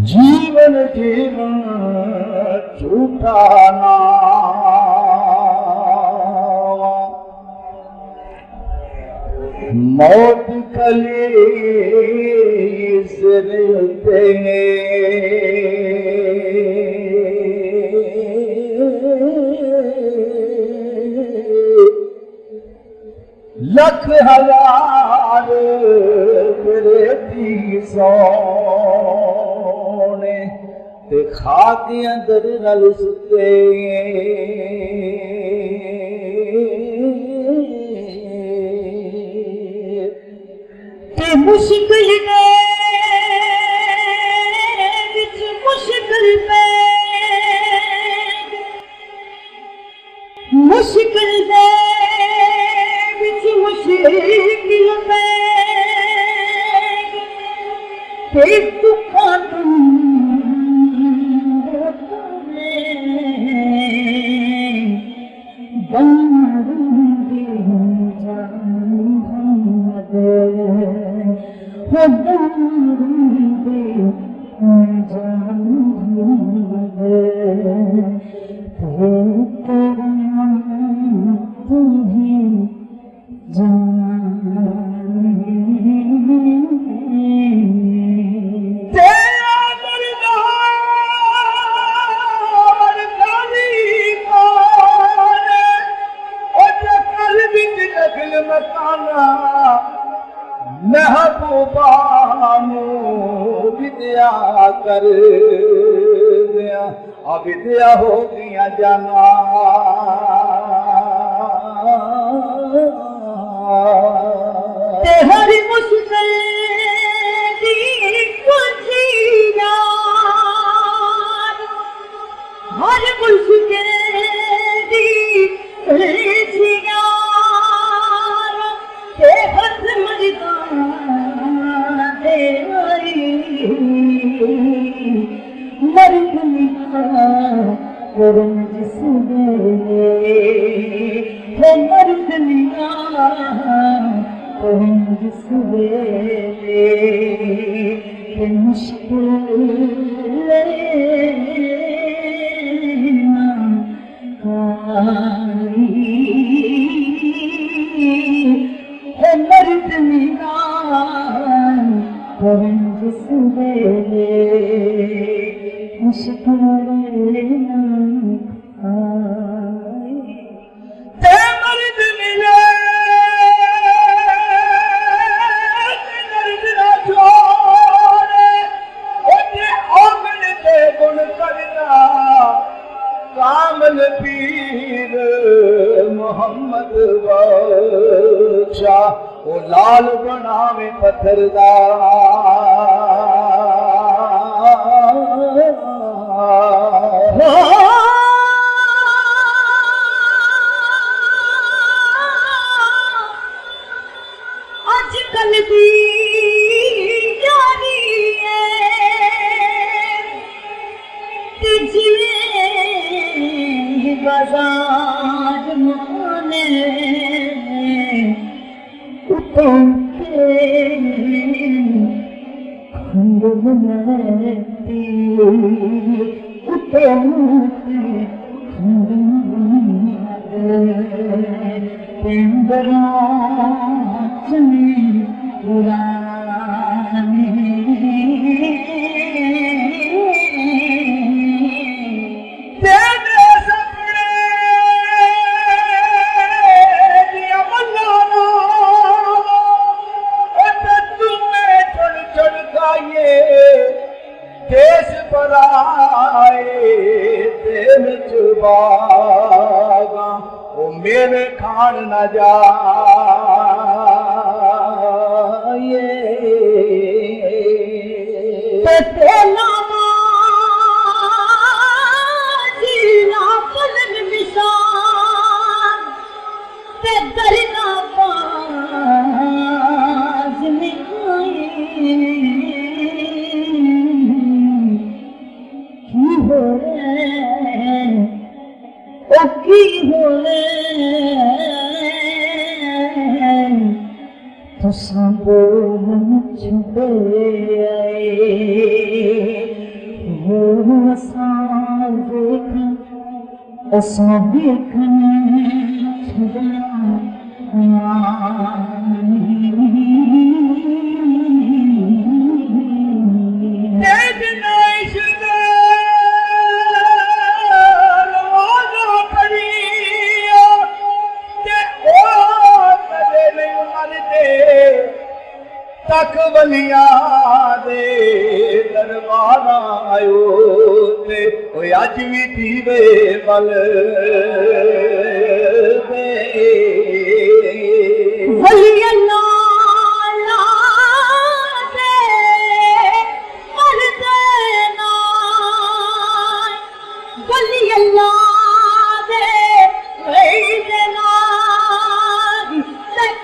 जीवन जीवन झूठा नावा, मौत कलेस देंगे लख हजार मेरे दी सोने ते खाके अंदर नल सुते ते मुश्किल दे विच मुश्किल पे मुश्किल दे विच मुश्किल पे ते दुखा तुम बंदी महबूबानू विद्या कर दिया अविद्या हो गया जाना ते हर मुश्किल दी कुछिया हर मुश्किल दी कुछिया ते हथ मरदा दे मरदा करम जिस वेले मरदा करम जिस वेले मुश्किल मर्द करम जिस वेले मुश्किल ते मर्द मिले दर्द ना छोड़े ओते आंगन ते गुण करना कामल पीर मोहम्मद बख्शा ओ लाल बनावे पत्थर दा अजकल दी यारी है ते जिवें बाजार माने उतोंते खंड बनती उतोंते खंड तेंदरा चनी पुरानी तेरे सपने दिया मल्लाना तुम्हें चढ़ चढ़ गाये देश पर आए तेल चुबागा ओ मेरे खान न जाए तेला जीना पलन निशान ते दरना पाज में की हो ओ की हो तो सब छुपे आए असों देखने छुड़ना तक बलिया दे दरबार आयो ते ओए अज भी दीवे बल दे बलिया ला दे मर देना बलिया ला दे वही देना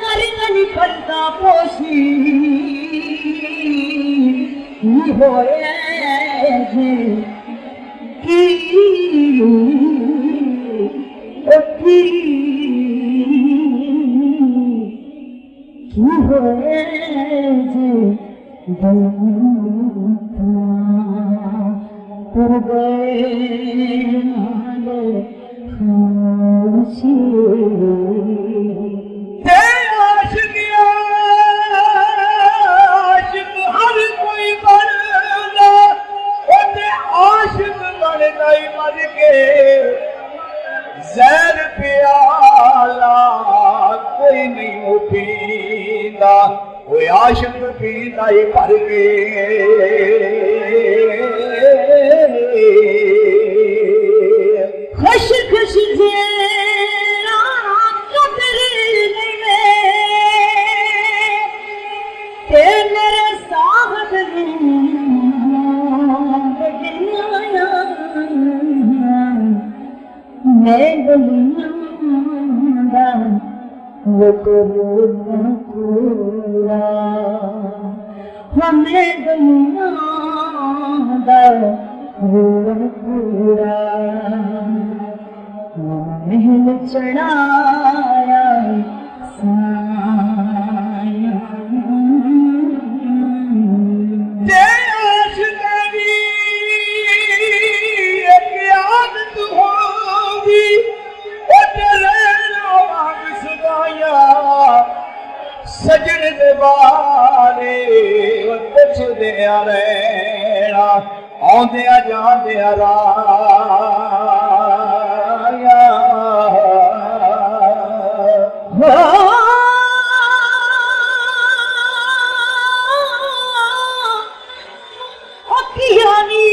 करनी पड़ता पोशी होए की होए पर गए खुशी ज़हर प्याला कोई नहीं पींदा कोई आशिक पींदा ही भर के खुश खुश जेरा कदर नहीं ते मेरे साहब मैं गलियां दा वो कबूला मैं गलियां दा वो कबूला महल चढ़ाया साया सजन दे बारे पुछदे रहना आउंदे जांदे राया अखियानी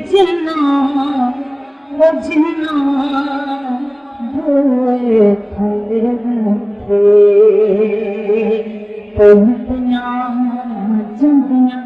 जिन्ना वो जिन्ना धोए थे पहुँचना जंदियां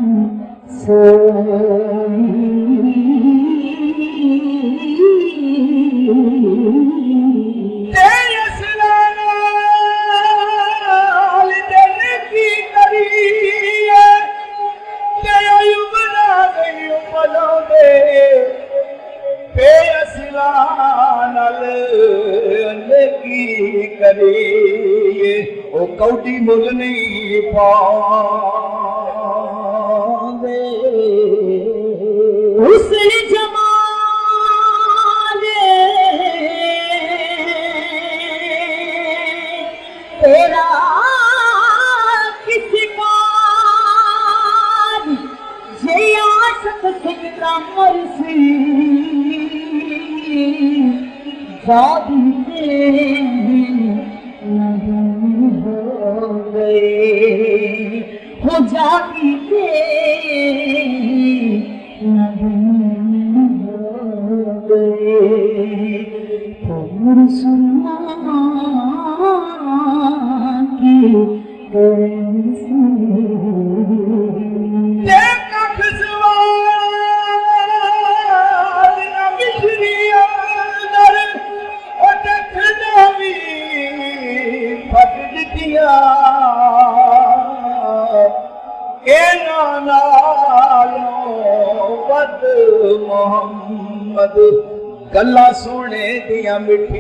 ओ कौटी मुल नहीं पांदे हुस्न जमाल तेरा किस कार जे आशक सिकता मरसी जादी दे हो गए हो जाती के हो गए तुम सुना की मोहम्मद ਗੱਲਾਂ ਸੋਹਣੇ ਦੀਆਂ ਮਿੱਠੀ